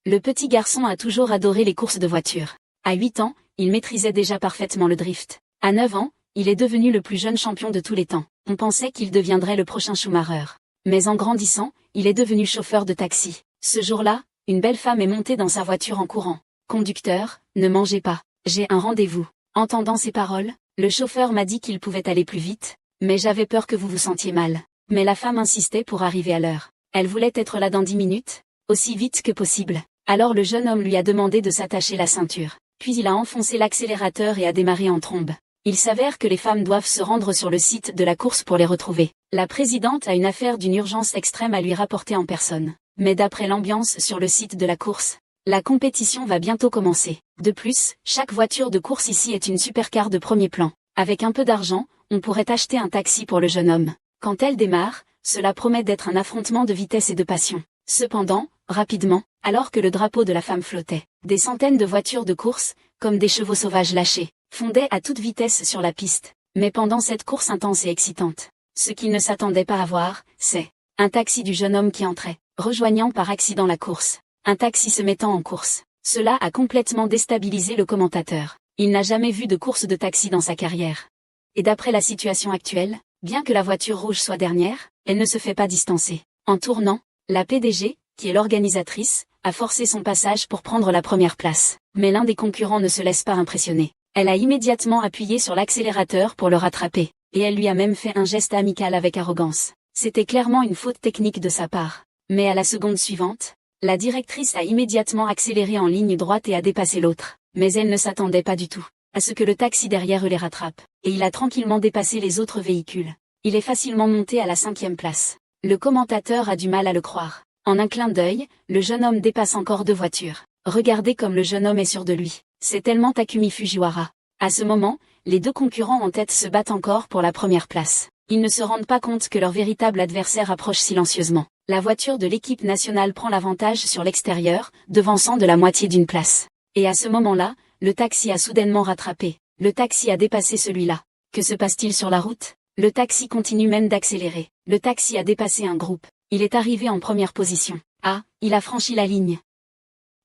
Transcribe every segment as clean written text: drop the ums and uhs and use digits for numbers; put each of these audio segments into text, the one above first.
Le petit garçon a toujours adoré les courses de voiture. À 8 ans, il maîtrisait déjà parfaitement le drift. À 9 ans, il est devenu le plus jeune champion de tous les temps. On pensait qu'il deviendrait le prochain Schumacher. Mais en grandissant, il est devenu chauffeur de taxi. Ce jour-là, une belle femme est montée dans sa voiture en courant. « Conducteur, ne mangez pas. J'ai un rendez-vous. » Entendant ces paroles, le chauffeur m'a dit qu'il pouvait aller plus vite, mais j'avais peur que vous vous sentiez mal. Mais la femme insistait pour arriver à l'heure. Elle voulait être là dans 10 minutes, aussi vite que possible. Alors le jeune homme lui a demandé de s'attacher la ceinture. Puis il a enfoncé l'accélérateur et a démarré en trombe. Il s'avère que les femmes doivent se rendre sur le site de la course pour les retrouver. La présidente a une affaire d'une urgence extrême à lui rapporter en personne. Mais d'après l'ambiance sur le site de la course, la compétition va bientôt commencer. De plus, chaque voiture de course ici est une supercar de premier plan. Avec un peu d'argent, on pourrait acheter un taxi pour le jeune homme. Quand elle démarre, cela promet d'être un affrontement de vitesse et de passion. Cependant, rapidement, alors que le drapeau de la femme flottait, des centaines de voitures de course, comme des chevaux sauvages lâchés, fondaient à toute vitesse sur la piste. Mais pendant cette course intense et excitante, ce qu'il ne s'attendait pas à voir, c'est un taxi du jeune homme qui entrait, rejoignant par accident la course. Un taxi se mettant en course. Cela a complètement déstabilisé le commentateur. Il n'a jamais vu de course de taxi dans sa carrière. Et d'après la situation actuelle, bien que la voiture rouge soit dernière, elle ne se fait pas distancer. En tournant, la PDG, qui est l'organisatrice, a forcé son passage pour prendre la première place. Mais l'un des concurrents ne se laisse pas impressionner. Elle a immédiatement appuyé sur l'accélérateur pour le rattraper, et elle lui a même fait un geste amical avec arrogance. C'était clairement une faute technique de sa part. Mais à la seconde suivante, la directrice a immédiatement accéléré en ligne droite et a dépassé l'autre. Mais elle ne s'attendait pas du tout à ce que le taxi derrière eux les rattrape. Et il a tranquillement dépassé les autres véhicules. Il est facilement monté à la 5e place. Le commentateur a du mal à le croire. En un clin d'œil, le jeune homme dépasse encore 2 voitures. Regardez comme le jeune homme est sûr de lui. C'est tellement Takumi Fujiwara. À ce moment, les 2 concurrents en tête se battent encore pour la première place. Ils ne se rendent pas compte que leur véritable adversaire approche silencieusement. La voiture de l'équipe nationale prend l'avantage sur l'extérieur, devançant de la moitié d'une place. Et à ce moment-là, le taxi a soudainement rattrapé. Le taxi a dépassé celui-là. Que se passe-t-il sur la route? Le taxi continue même d'accélérer. Le taxi a dépassé un groupe. Il est arrivé en première position. Ah, il a franchi la ligne.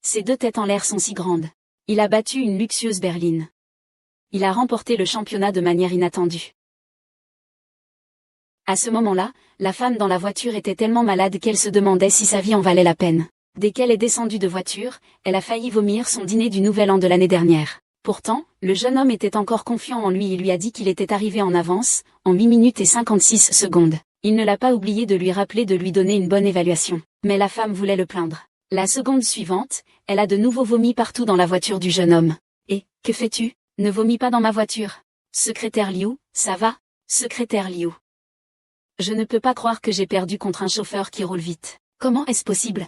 Ses 2 têtes en l'air sont si grandes. Il a battu une luxueuse berline. Il a remporté le championnat de manière inattendue. À ce moment-là, la femme dans la voiture était tellement malade qu'elle se demandait si sa vie en valait la peine. Dès qu'elle est descendue de voiture, elle a failli vomir son dîner du Nouvel An de l'année dernière. Pourtant, le jeune homme était encore confiant en lui et lui a dit qu'il était arrivé en avance, en 8 minutes et 56 secondes. Il ne l'a pas oublié de lui rappeler de lui donner une bonne évaluation. Mais la femme voulait le plaindre. La seconde suivante, elle a de nouveau vomi partout dans la voiture du jeune homme. Et, que fais-tu? Ne vomis pas dans ma voiture. Secrétaire Liu, ça va? Secrétaire Liu. Je ne peux pas croire que j'ai perdu contre un chauffeur qui roule vite. Comment est-ce possible?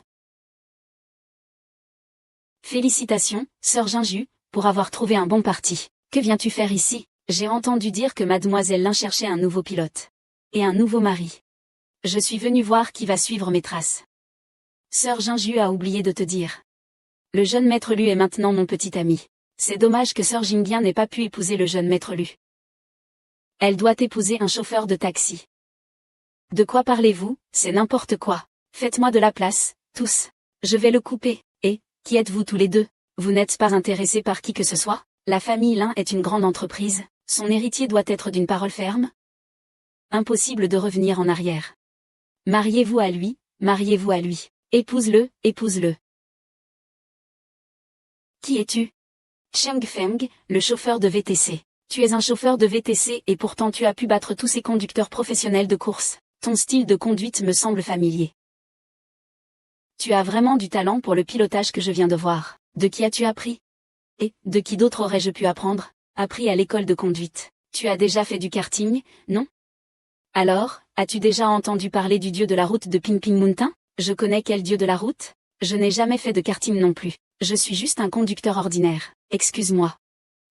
Félicitations, sœur Jinju, pour avoir trouvé un bon parti. Que viens-tu faire ici? J'ai entendu dire que mademoiselle Lin cherchait un nouveau pilote. Et un nouveau mari. Je suis venue voir qui va suivre mes traces. Sœur Jinju a oublié de te dire. Le jeune maître Lu est maintenant mon petit ami. C'est dommage que sœur Jingyan n'ait pas pu épouser le jeune maître Lu. Elle doit épouser un chauffeur de taxi. De quoi parlez-vous? C'est n'importe quoi. Faites-moi de la place, tous. Je vais le couper. Et, qui êtes-vous tous les deux? Vous n'êtes pas intéressés par qui que ce soit? La famille Lin est une grande entreprise. Son héritier doit être d'une parole ferme. Impossible de revenir en arrière. Mariez-vous à lui, mariez-vous à lui. Épouse-le, épouse-le. Qui es-tu? Cheng Feng, le chauffeur de VTC. Tu es un chauffeur de VTC et pourtant tu as pu battre tous ces conducteurs professionnels de course. Ton style de conduite me semble familier. Tu as vraiment du talent pour le pilotage que je viens de voir. De qui as-tu appris? Et, de qui d'autre aurais-je pu apprendre? Appris à l'école de conduite. Tu as déjà fait du karting, non? Alors, as-tu déjà entendu parler du dieu de la route de Ping Ping Mountain? Je connais quel dieu de la route? Je n'ai jamais fait de karting non plus. Je suis juste un conducteur ordinaire. Excuse-moi.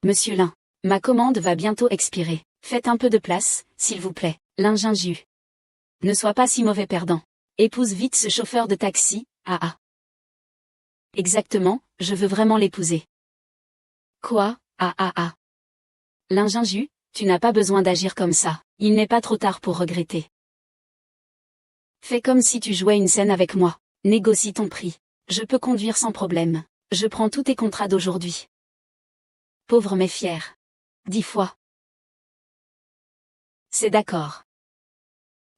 Monsieur Lin, ma commande va bientôt expirer. Faites un peu de place, s'il vous plaît. Lin Jinju. Ne sois pas si mauvais perdant. Épouse vite ce chauffeur de taxi, ah. Exactement, je veux vraiment l'épouser. Quoi, ah. Lin Jinju, tu n'as pas besoin d'agir comme ça. Il n'est pas trop tard pour regretter. Fais comme si tu jouais une scène avec moi. Négocie ton prix. Je peux conduire sans problème. Je prends tous tes contrats d'aujourd'hui. Pauvre mais fier. 10 fois. C'est d'accord.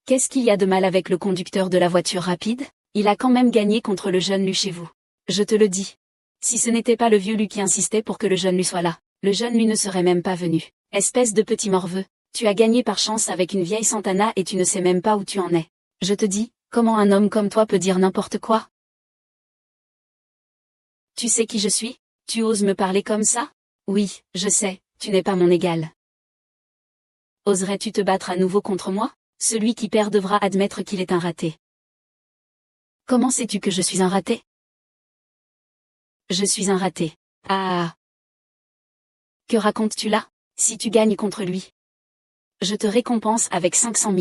Qu'est-ce qu'il y a de mal avec le conducteur de la voiture rapide? Il a quand même gagné contre le jeune Lu chez vous. Je te le dis. Si ce n'était pas le vieux Lu qui insistait pour que le jeune Lu soit là, le jeune Lu ne serait même pas venu. Espèce de petit morveux. Tu as gagné par chance avec une vieille Santana et tu ne sais même pas où tu en es. Je te dis, comment un homme comme toi peut dire n'importe quoi? Tu sais qui je suis? Tu oses me parler comme ça? Oui, je sais, tu n'es pas mon égal. Oserais-tu te battre à nouveau contre moi? Celui qui perd devra admettre qu'il est un raté. Comment sais-tu que je suis un raté? Je suis un raté. Ah. Que racontes-tu là? Si tu gagnes contre lui, je te récompense avec 500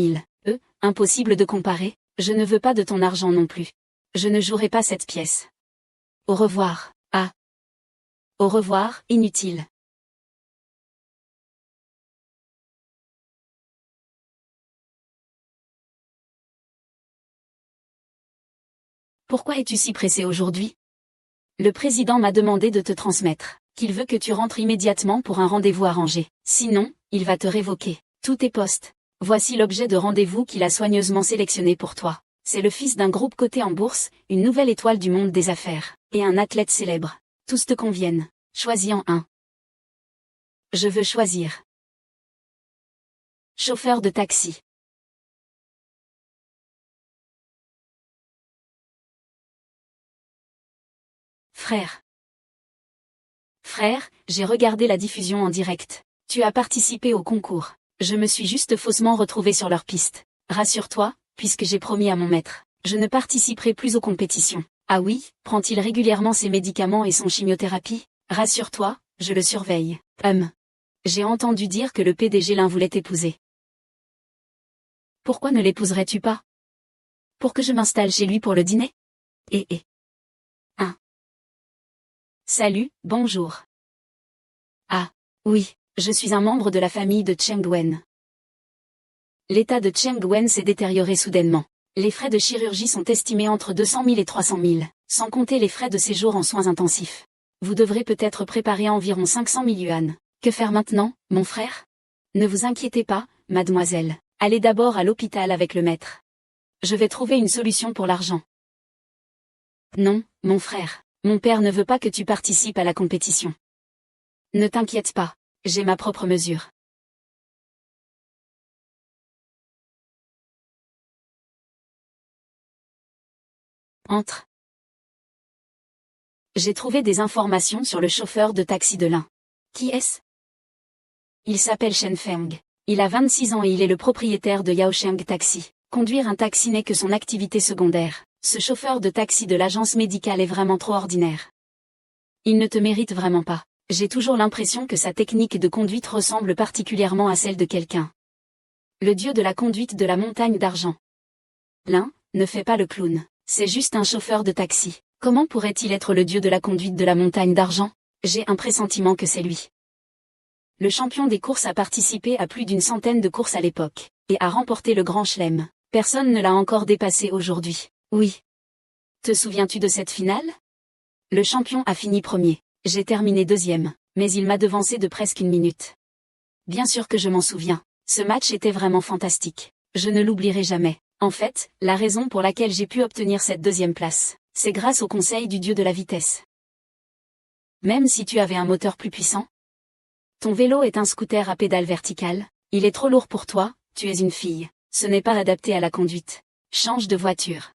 000. Impossible de comparer, je ne veux pas de ton argent non plus. Je ne jouerai pas cette pièce. Au revoir. Ah. Au revoir, inutile. Pourquoi es-tu si pressé aujourd'hui? Le président m'a demandé de te transmettre qu'il veut que tu rentres immédiatement pour un rendez-vous arrangé. Sinon, il va te révoquer tous tes postes. Voici l'objet de rendez-vous qu'il a soigneusement sélectionné pour toi. C'est le fils d'un groupe coté en bourse, une nouvelle étoile du monde des affaires, et un athlète célèbre. Tous te conviennent. Choisis en un. Je veux choisir. Chauffeur de taxi. Frère. Frère, j'ai regardé la diffusion en direct. Tu as participé au concours. Je me suis juste faussement retrouvé sur leur piste. Rassure-toi, puisque j'ai promis à mon maître, je ne participerai plus aux compétitions. Ah oui, prend-il régulièrement ses médicaments et son chimiothérapie? Rassure-toi, je le surveille. J'ai entendu dire que le PDG l'un voulait épouser. Pourquoi ne l'épouserais-tu pas? Pour que je m'installe chez lui pour le dîner? Salut, bonjour. Ah, oui, je suis un membre de la famille de Cheng Wen. L'état de Cheng Wen s'est détérioré soudainement. Les frais de chirurgie sont estimés entre 200 000 et 300 000, sans compter les frais de séjour en soins intensifs. Vous devrez peut-être préparer environ 500 000 yuan. Que faire maintenant, mon frère? Ne vous inquiétez pas, mademoiselle. Allez d'abord à l'hôpital avec le maître. Je vais trouver une solution pour l'argent. Non, mon frère. Mon père ne veut pas que tu participes à la compétition. Ne t'inquiète pas, j'ai ma propre mesure. Entre. J'ai trouvé des informations sur le chauffeur de taxi de l'Ain. Qui est-ce? Il s'appelle Shen Feng. Il a 26 ans et il est le propriétaire de Yaosheng Taxi. Conduire un taxi n'est que son activité secondaire. Ce chauffeur de taxi de l'agence médicale est vraiment trop ordinaire. Il ne te mérite vraiment pas. J'ai toujours l'impression que sa technique de conduite ressemble particulièrement à celle de quelqu'un. Le dieu de la conduite de la montagne d'argent. L'un ne fait pas le clown. C'est juste un chauffeur de taxi. Comment pourrait-il être le dieu de la conduite de la montagne d'argent? J'ai un pressentiment que c'est lui. Le champion des courses a participé à plus d'une centaine de courses à l'époque, et a remporté le Grand Chelem. Personne ne l'a encore dépassé aujourd'hui. Oui. Te souviens-tu de cette finale? Le champion a fini premier. J'ai terminé deuxième, mais il m'a devancé de presque une minute. Bien sûr que je m'en souviens. Ce match était vraiment fantastique. Je ne l'oublierai jamais. En fait, la raison pour laquelle j'ai pu obtenir cette deuxième place, c'est grâce au conseil du dieu de la vitesse. Même si tu avais un moteur plus puissant. Ton vélo est un scooter à pédale verticale. Il est trop lourd pour toi, tu es une fille. Ce n'est pas adapté à la conduite. Change de voiture.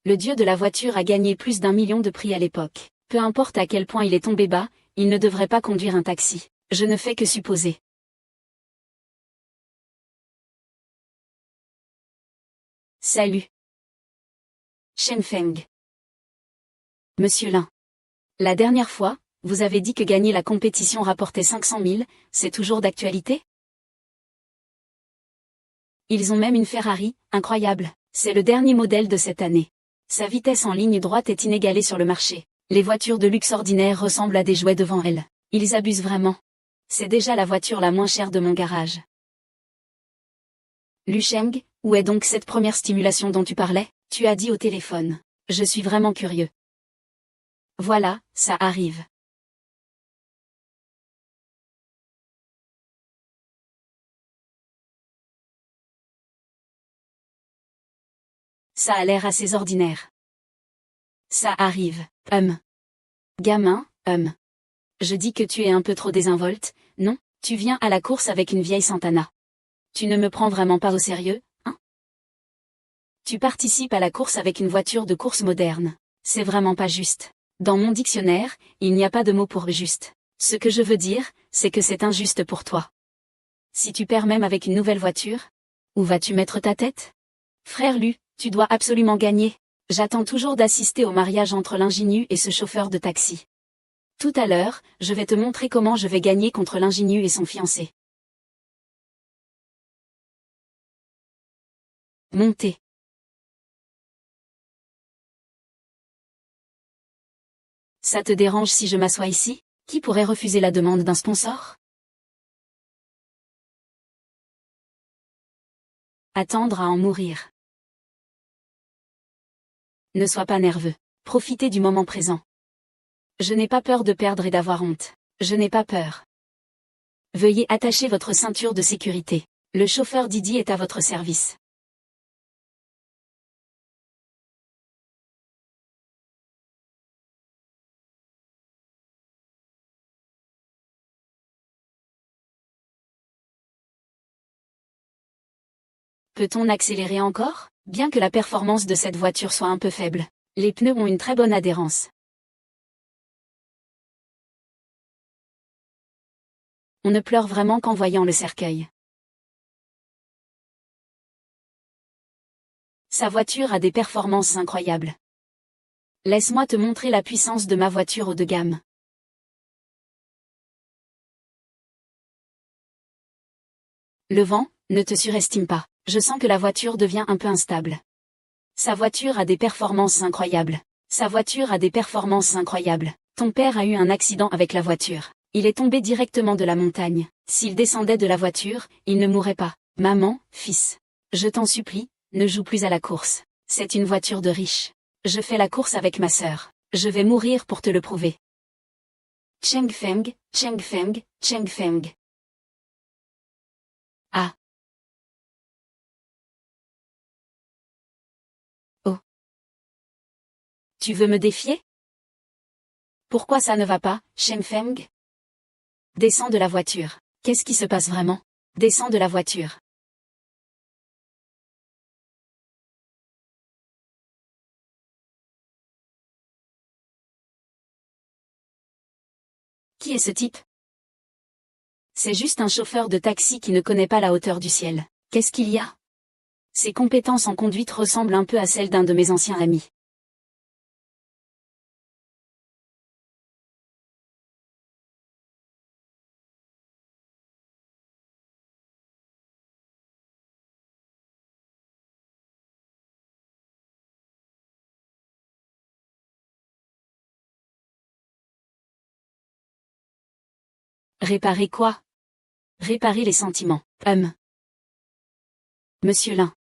Le dieu de la voiture a gagné plus d'1 million de prix à l'époque. Peu importe à quel point il est tombé bas, il ne devrait pas conduire un taxi. Je ne fais que supposer. Salut. Shen Feng. Monsieur Lin. La dernière fois, vous avez dit que gagner la compétition rapportait 500 000, c'est toujours d'actualité? Ils ont même une Ferrari, incroyable. C'est le dernier modèle de cette année. Sa vitesse en ligne droite est inégalée sur le marché. Les voitures de luxe ordinaires ressemblent à des jouets devant elle. Ils abusent vraiment. C'est déjà la voiture la moins chère de mon garage. Lu Sheng, Où est donc cette première stimulation dont tu parlais? Tu as dit au téléphone. Je suis vraiment curieux. Voilà, ça arrive. Ça a l'air assez ordinaire. Ça arrive. Gamin, Je dis que tu es un peu trop désinvolte, non? Tu viens à la course avec une vieille Santana. Tu ne me prends vraiment pas au sérieux, hein? Tu participes à la course avec une voiture de course moderne. C'est vraiment pas juste. Dans mon dictionnaire, il n'y a pas de mot pour juste. Ce que je veux dire, c'est que c'est injuste pour toi. Si tu perds même avec une nouvelle voiture, où vas-tu mettre ta tête? Frère Lu, tu dois absolument gagner. J'attends toujours d'assister au mariage entre l'ingénu et ce chauffeur de taxi. Tout à l'heure, je vais te montrer comment je vais gagner contre l'ingénu et son fiancé. Montez. Ça te dérange si je m'assois ici? Qui pourrait refuser la demande d'un sponsor? Attendre à en mourir. Ne sois pas nerveux. Profitez du moment présent. Je n'ai pas peur de perdre et d'avoir honte. Je n'ai pas peur. Veuillez attacher votre ceinture de sécurité. Le chauffeur Didi est à votre service. Peut-on accélérer encore? Bien que la performance de cette voiture soit un peu faible, les pneus ont une très bonne adhérence. On ne pleure vraiment qu'en voyant le cercueil. Sa voiture a des performances incroyables. Laisse-moi te montrer la puissance de ma voiture haut de gamme. Le vent, ne te surestime pas. Je sens que la voiture devient un peu instable. Sa voiture a des performances incroyables. Sa voiture a des performances incroyables. Ton père a eu un accident avec la voiture. Il est tombé directement de la montagne. S'il descendait de la voiture, il ne mourrait pas. Maman, fils. Je t'en supplie, ne joue plus à la course. C'est une voiture de riche. Je fais la course avec ma sœur. Je vais mourir pour te le prouver. Cheng Feng, Cheng Feng, Cheng Feng. Ah. Oh. Tu veux me défier? Pourquoi ça ne va pas, Cheng Feng? Descends de la voiture. Qu'est-ce qui se passe vraiment? Descends de la voiture. Qui est ce type? C'est juste un chauffeur de taxi qui ne connaît pas la hauteur du ciel. Qu'est-ce qu'il y a? Ses compétences en conduite ressemblent un peu à celles d'un de mes anciens amis. Réparer quoi? Réparer les sentiments. Monsieur Lin.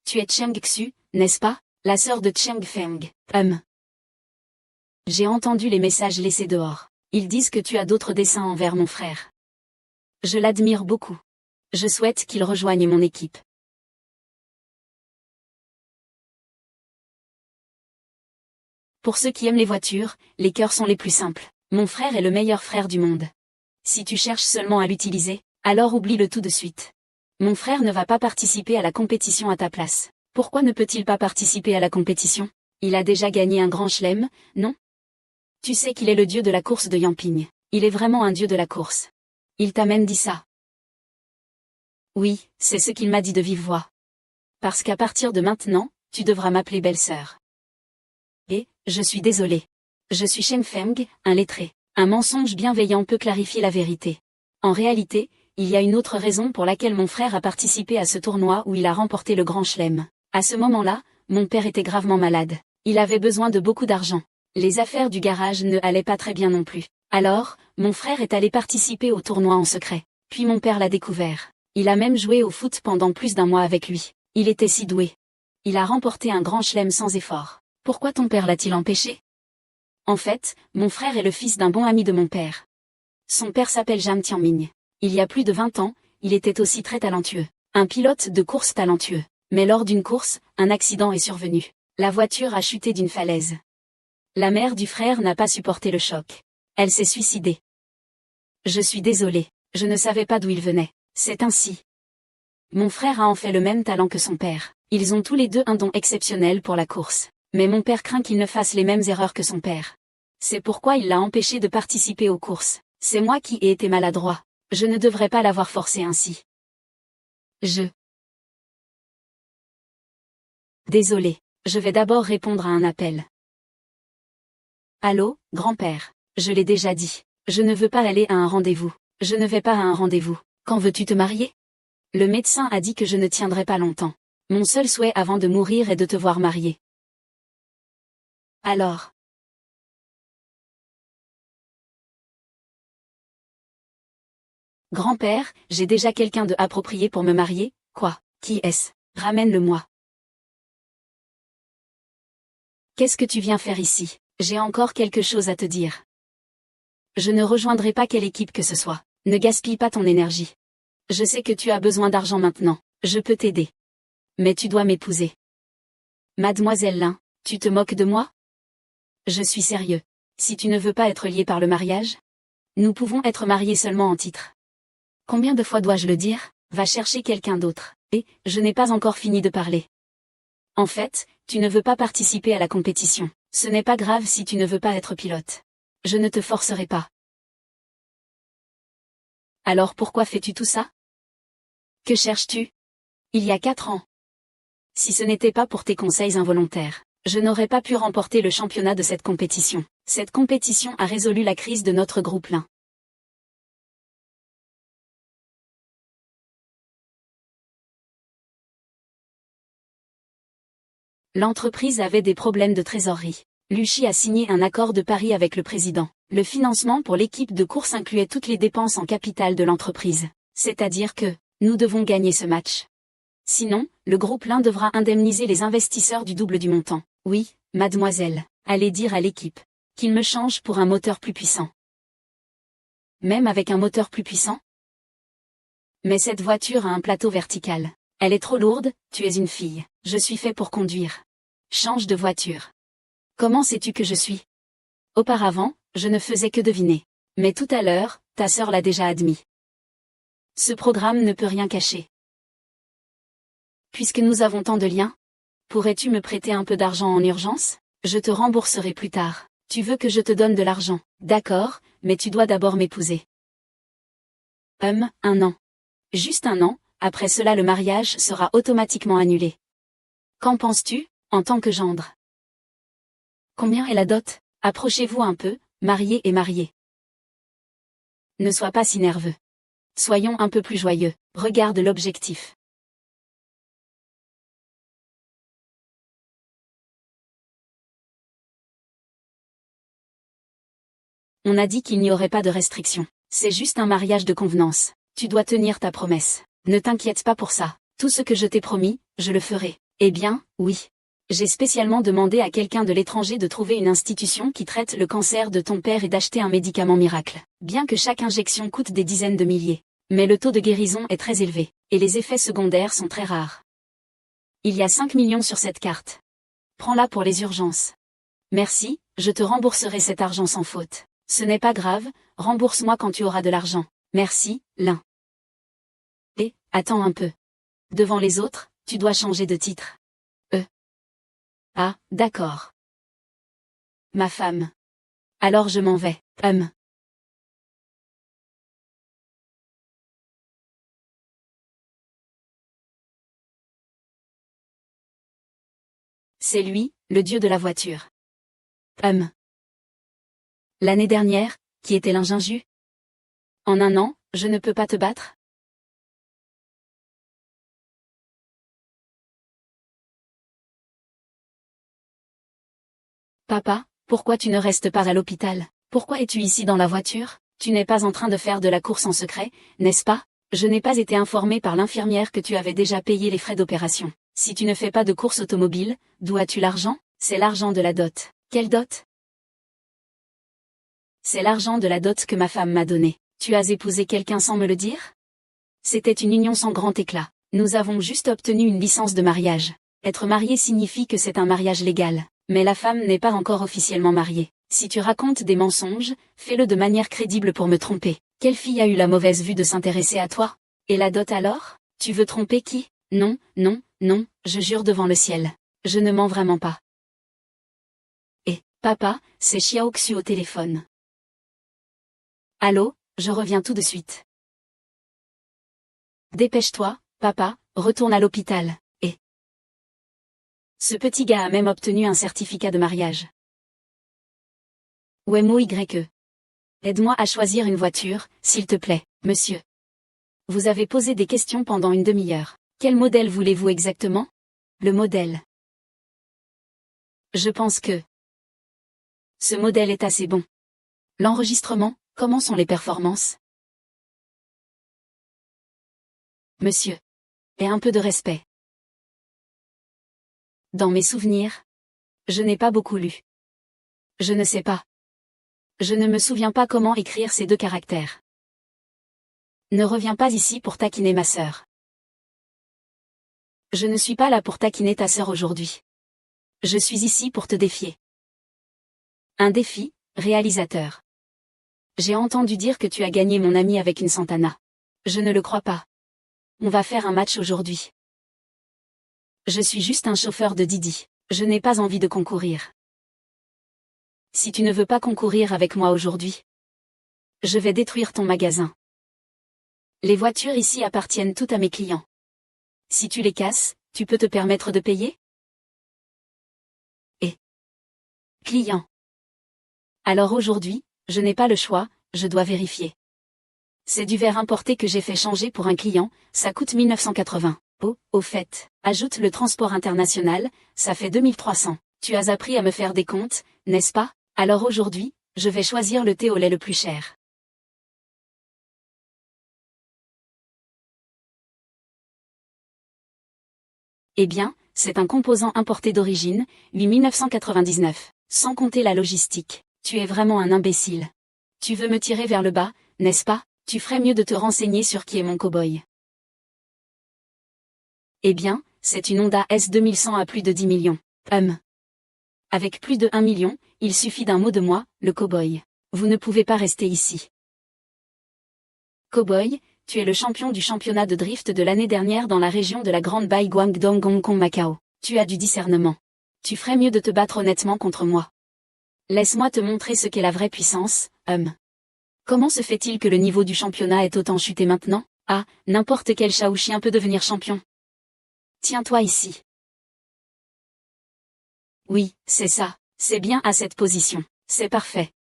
Tu es Cheng Xu, n'est-ce pas? La sœur de Cheng Feng. J'ai entendu les messages laissés dehors. Ils disent que tu as d'autres desseins envers mon frère. Je l'admire beaucoup. Je souhaite qu'il rejoigne mon équipe. Pour ceux qui aiment les voitures, les cœurs sont les plus simples. Mon frère est le meilleur frère du monde. Si tu cherches seulement à l'utiliser, alors oublie-le tout de suite. Mon frère ne va pas participer à la compétition à ta place. Pourquoi ne peut-il pas participer à la compétition? Il a déjà gagné un grand chelem, non? Tu sais qu'il est le dieu de la course de Yamping. Il est vraiment un dieu de la course. Il t'a même dit ça. Oui, c'est ce qu'il m'a dit de vive voix. Parce qu'à partir de maintenant, tu devras m'appeler belle-sœur. Et, je suis désolé. Je suis Shen Feng, un lettré. Un mensonge bienveillant peut clarifier la vérité. En réalité, il y a une autre raison pour laquelle mon frère a participé à ce tournoi où il a remporté le Grand Chelem. À ce moment-là, mon père était gravement malade. Il avait besoin de beaucoup d'argent. Les affaires du garage ne allaient pas très bien non plus. Alors, mon frère est allé participer au tournoi en secret. Puis mon père l'a découvert. Il a même joué au foot pendant plus d'un mois avec lui. Il était si doué. Il a remporté un grand chelem sans effort. Pourquoi ton père l'a-t-il empêché? En fait, mon frère est le fils d'un bon ami de mon père. Son père s'appelle Jam Tianming. Il y a plus de 20 ans, il était aussi très talentueux. Un pilote de course talentueux. Mais lors d'une course, un accident est survenu. La voiture a chuté d'une falaise. La mère du frère n'a pas supporté le choc. Elle s'est suicidée. Je suis désolée. Je ne savais pas d'où il venait. C'est ainsi. Mon frère a en fait le même talent que son père. Ils ont tous les deux un don exceptionnel pour la course. Mais mon père craint qu'il ne fasse les mêmes erreurs que son père. C'est pourquoi il l'a empêché de participer aux courses. C'est moi qui ai été maladroit. Je ne devrais pas l'avoir forcé ainsi. Désolé. Je vais d'abord répondre à un appel. Allô, grand-père. Je l'ai déjà dit. Je ne veux pas aller à un rendez-vous. Je ne vais pas à un rendez-vous. Quand veux-tu te marier? Le médecin a dit que je ne tiendrai pas longtemps. Mon seul souhait avant de mourir est de te voir marié. Alors. Grand-père, j'ai déjà quelqu'un de approprié pour me marier. Quoi? Qui est-ce? Ramène-le-moi. Qu'est-ce que tu viens faire ici? J'ai encore quelque chose à te dire. Je ne rejoindrai pas quelle équipe que ce soit. Ne gaspille pas ton énergie. Je sais que tu as besoin d'argent maintenant. Je peux t'aider. Mais tu dois m'épouser. Mademoiselle Lin, tu te moques de moi? Je suis sérieux. Si tu ne veux pas être lié par le mariage, nous pouvons être mariés seulement en titre. Combien de fois dois-je le dire? Va chercher quelqu'un d'autre. Et, je n'ai pas encore fini de parler. En fait, tu ne veux pas participer à la compétition. Ce n'est pas grave si tu ne veux pas être pilote. Je ne te forcerai pas. Alors pourquoi fais-tu tout ça? Que cherches-tu? Il y a 4 ans. Si ce n'était pas pour tes conseils involontaires, je n'aurais pas pu remporter le championnat de cette compétition. Cette compétition a résolu la crise de notre groupe Lin. L'entreprise avait des problèmes de trésorerie. Luchi a signé un accord de pari avec le président. Le financement pour l'équipe de course incluait toutes les dépenses en capital de l'entreprise. C'est-à-dire que, nous devons gagner ce match. Sinon, le groupe Lin devra indemniser les investisseurs du double du montant. Oui, mademoiselle, allez dire à l'équipe qu'il me change pour un moteur plus puissant. Même avec un moteur plus puissant? Mais cette voiture a un plateau vertical. Elle est trop lourde, tu es une fille. Je suis fait pour conduire. Change de voiture. Comment sais-tu que je suis? Auparavant, je ne faisais que deviner. Mais tout à l'heure, ta sœur l'a déjà admis. Ce programme ne peut rien cacher. Puisque nous avons tant de liens, pourrais-tu me prêter un peu d'argent en urgence? Je te rembourserai plus tard. Tu veux que je te donne de l'argent? D'accord, mais tu dois d'abord m'épouser. 1 an. Juste 1 an, après cela le mariage sera automatiquement annulé. Qu'en penses-tu, en tant que gendre? Combien est la dot? Approchez-vous un peu, marié et marié. Ne sois pas si nerveux. Soyons un peu plus joyeux, regarde l'objectif. On a dit qu'il n'y aurait pas de restrictions. C'est juste un mariage de convenance. Tu dois tenir ta promesse. Ne t'inquiète pas pour ça. Tout ce que je t'ai promis, je le ferai. Eh bien, oui. J'ai spécialement demandé à quelqu'un de l'étranger de trouver une institution qui traite le cancer de ton père et d'acheter un médicament miracle. Bien que chaque injection coûte des dizaines de milliers. Mais le taux de guérison est très élevé, et les effets secondaires sont très rares. Il y a 5 millions sur cette carte. Prends-la pour les urgences. Merci, je te rembourserai cet argent sans faute. Ce n'est pas grave, rembourse-moi quand tu auras de l'argent. Merci, Lin. Et, attends un peu. Devant les autres, tu dois changer de titre. Ah, d'accord. Ma femme. Alors je m'en vais. C'est lui, le dieu de la voiture. L'année dernière, qui était l'ingénu? En 1 an, je ne peux pas te battre? Papa, pourquoi tu ne restes pas à l'hôpital? Pourquoi es-tu ici dans la voiture? Tu n'es pas en train de faire de la course en secret, n'est-ce pas? Je n'ai pas été informée par l'infirmière que tu avais déjà payé les frais d'opération. Si tu ne fais pas de course automobile, d'où as-tu l'argent? C'est l'argent de la dot. Quelle dot? C'est l'argent de la dot que ma femme m'a donné. Tu as épousé quelqu'un sans me le dire? C'était une union sans grand éclat. Nous avons juste obtenu une licence de mariage. Être marié signifie que c'est un mariage légal. Mais la femme n'est pas encore officiellement mariée. Si tu racontes des mensonges, fais-le de manière crédible pour me tromper. Quelle fille a eu la mauvaise vue de s'intéresser à toi? Et la dot alors? Tu veux tromper qui? Non, non, non, je jure devant le ciel. Je ne mens vraiment pas. Et, papa, c'est Xiaoxu au téléphone. Allô, je reviens tout de suite. Dépêche-toi, papa, retourne à l'hôpital. Et ce petit gars a même obtenu un certificat de mariage. YE. Aide-moi à choisir une voiture, s'il te plaît, monsieur. Vous avez posé des questions pendant une demi-heure. Quel modèle voulez-vous exactement? Le modèle. Je pense que ce modèle est assez bon. L'enregistrement, comment sont les performances? Monsieur. Et un peu de respect. Dans mes souvenirs, je n'ai pas beaucoup lu. Je ne sais pas. Je ne me souviens pas comment écrire ces 2 caractères. Ne reviens pas ici pour taquiner ma sœur. Je ne suis pas là pour taquiner ta sœur aujourd'hui. Je suis ici pour te défier. Un défi, réalisateur. J'ai entendu dire que tu as gagné mon ami avec une Santana. Je ne le crois pas. On va faire un match aujourd'hui. Je suis juste un chauffeur de Didi. Je n'ai pas envie de concourir. Si tu ne veux pas concourir avec moi aujourd'hui, je vais détruire ton magasin. Les voitures ici appartiennent toutes à mes clients. Si tu les casses, tu peux te permettre de payer? Et client. Alors aujourd'hui, je n'ai pas le choix, je dois vérifier. C'est du verre importé que j'ai fait changer pour un client, ça coûte 1980. Oh, au fait, ajoute le transport international, ça fait 2300. Tu as appris à me faire des comptes, n'est-ce pas? Alors aujourd'hui, je vais choisir le thé au lait le plus cher. Eh bien, c'est un composant importé d'origine, 1999. Sans compter la logistique. Tu es vraiment un imbécile. Tu veux me tirer vers le bas, n'est-ce pas? Tu ferais mieux de te renseigner sur qui est mon cow-boy. Eh bien, c'est une Honda S 2100 à plus de 10 millions. Avec plus de 1 million, il suffit d'un mot de moi, le cow-boy. Vous ne pouvez pas rester ici. Cow-boy, tu es le champion du championnat de drift de l'année dernière dans la région de la Grande Bai Guangdong Hong Kong Macao. Tu as du discernement. Tu ferais mieux de te battre honnêtement contre moi. Laisse-moi te montrer ce qu'est la vraie puissance, Comment se fait-il que le niveau du championnat est autant chuté maintenant? Ah, n'importe quel chat ou chien peut devenir champion. Tiens-toi ici. Oui, c'est ça, c'est bien à cette position, c'est parfait.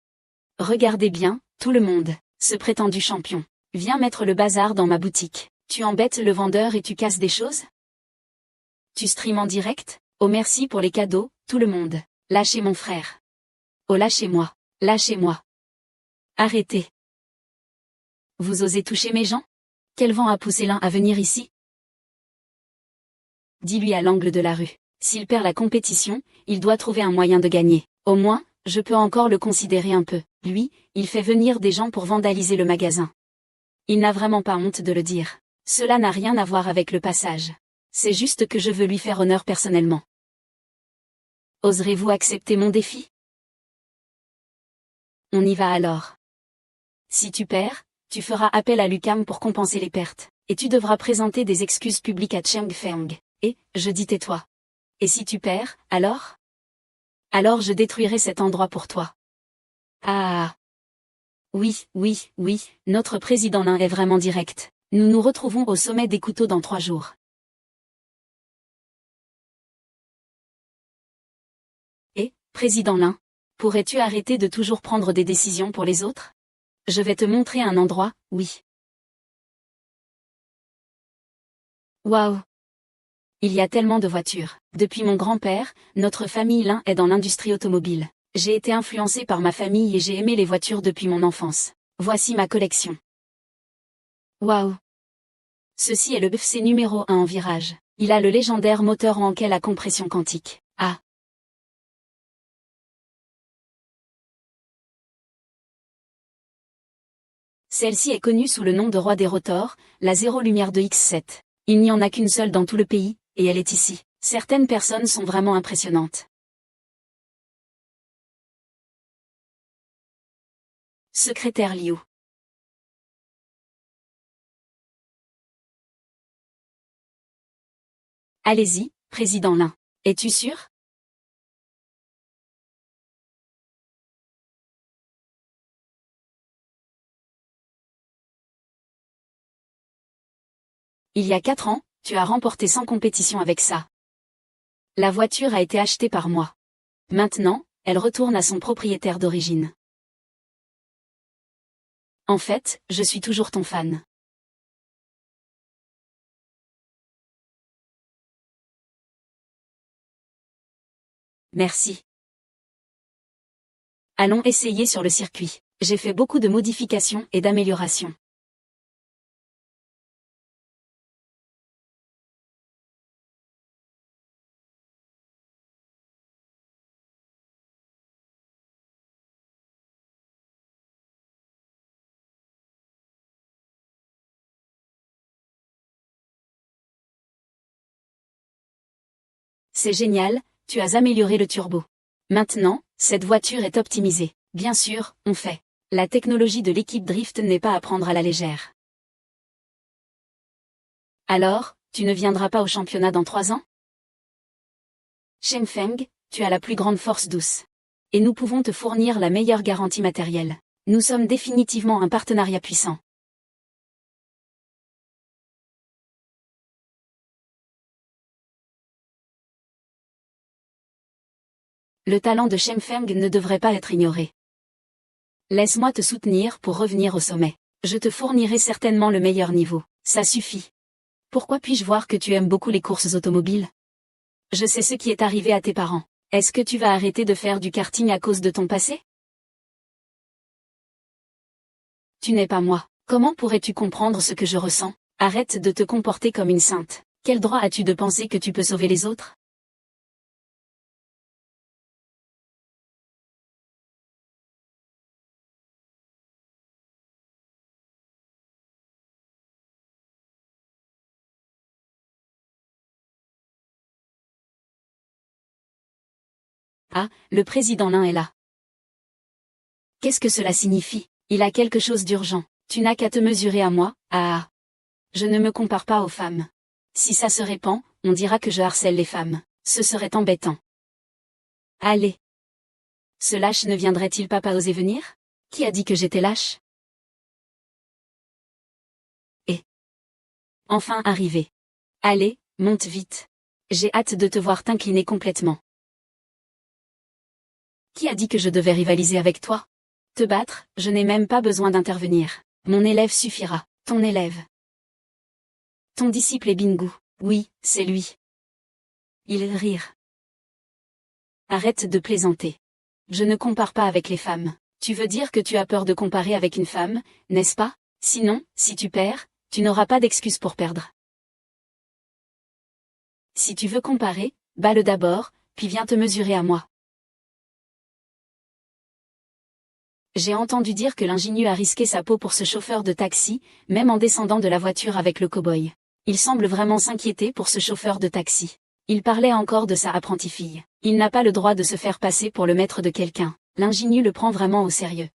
Regardez bien, tout le monde, ce prétendu champion. Viens mettre le bazar dans ma boutique. Tu embêtes le vendeur et tu casses des choses? Tu streams en direct? Oh merci pour les cadeaux, tout le monde. Lâchez mon frère. Oh lâchez-moi, lâchez-moi. Arrêtez. Vous osez toucher mes gens? Quel vent a poussé l'un à venir ici? Dis-lui à l'angle de la rue. S'il perd la compétition, il doit trouver un moyen de gagner. Au moins, je peux encore le considérer un peu. Lui, il fait venir des gens pour vandaliser le magasin. Il n'a vraiment pas honte de le dire. Cela n'a rien à voir avec le passage. C'est juste que je veux lui faire honneur personnellement. Oserez-vous accepter mon défi? On y va alors. Si tu perds, tu feras appel à l'UQAM pour compenser les pertes, et tu devras présenter des excuses publiques à Cheng Feng. Et, je dis tais-toi. Et si tu perds, alors? Alors je détruirai cet endroit pour toi. Ah. Oui, oui, oui, notre président Lin est vraiment direct. Nous nous retrouvons au sommet des couteaux dans 3 jours. Et, président Lin, pourrais-tu arrêter de toujours prendre des décisions pour les autres? Je vais te montrer un endroit, oui. Waouh! Il y a tellement de voitures. Depuis mon grand-père, notre famille Lin est dans l'industrie automobile. J'ai été influencé par ma famille et j'ai aimé les voitures depuis mon enfance. Voici ma collection. Waouh! Ceci est le BFC numéro 1 en virage. Il a le légendaire moteur Wankel à compression quantique. Ah. Celle-ci est connue sous le nom de roi des rotors, la Zéro Lumière de X7. Il n'y en a qu'une seule dans tout le pays, et elle est ici. Certaines personnes sont vraiment impressionnantes. Secrétaire Liu. Allez-y, président Lin. Es-tu sûr? Il y a 4 ans, tu as remporté sans compétition avec ça. La voiture a été achetée par moi. Maintenant, elle retourne à son propriétaire d'origine. En fait, je suis toujours ton fan. Merci. Allons essayer sur le circuit. J'ai fait beaucoup de modifications et d'améliorations. C'est génial, tu as amélioré le turbo. Maintenant, cette voiture est optimisée. Bien sûr, on fait. La technologie de l'équipe Drift n'est pas à prendre à la légère. Alors, tu ne viendras pas au championnat dans 3 ans? Shenfeng, tu as la plus grande force douce. Et nous pouvons te fournir la meilleure garantie matérielle. Nous sommes définitivement un partenariat puissant. Le talent de Shenfeng ne devrait pas être ignoré. Laisse-moi te soutenir pour revenir au sommet. Je te fournirai certainement le meilleur niveau. Ça suffit. Pourquoi puis-je voir que tu aimes beaucoup les courses automobiles? Je sais ce qui est arrivé à tes parents. Est-ce que tu vas arrêter de faire du karting à cause de ton passé? Tu n'es pas moi. Comment pourrais-tu comprendre ce que je ressens? Arrête de te comporter comme une sainte. Quel droit as-tu de penser que tu peux sauver les autres? Ah, le président Lin est là. Qu'est-ce que cela signifie? Il a quelque chose d'urgent. Tu n'as qu'à te mesurer à moi. Ah. Je ne me compare pas aux femmes. Si ça se répand, on dira que je harcèle les femmes. Ce serait embêtant. Allez. Ce lâche ne viendrait-il pas oser venir? Qui a dit que j'étais lâche? Et enfin arrivé. Allez, monte vite. J'ai hâte de te voir t'incliner complètement. Qui a dit que je devais rivaliser avec toi? Te battre, je n'ai même pas besoin d'intervenir. Mon élève suffira. Ton élève. Ton disciple est Bingu. Oui, c'est lui. Il rire. Arrête de plaisanter. Je ne compare pas avec les femmes. Tu veux dire que tu as peur de comparer avec une femme, n'est-ce pas? Sinon, si tu perds, tu n'auras pas d'excuse pour perdre. Si tu veux comparer, bats-le d'abord, puis viens te mesurer à moi. J'ai entendu dire que l'ingénu a risqué sa peau pour ce chauffeur de taxi, même en descendant de la voiture avec le cow-boy. Il semble vraiment s'inquiéter pour ce chauffeur de taxi. Il parlait encore de sa apprentie fille. Il n'a pas le droit de se faire passer pour le maître de quelqu'un. L'ingénu le prend vraiment au sérieux.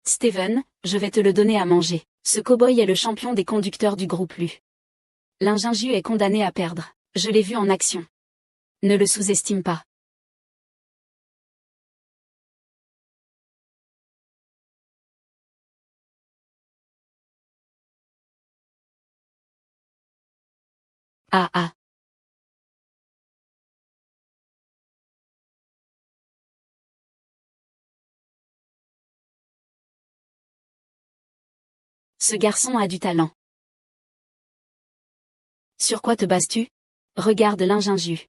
Steven, je vais te le donner à manger. Ce cow-boy est le champion des conducteurs du groupe Lu. L'ingénu est condamné à perdre. Je l'ai vu en action. Ne le sous-estime pas. Ah ah. Ce garçon a du talent. Sur quoi te bases-tu? Regarde l'ingénu.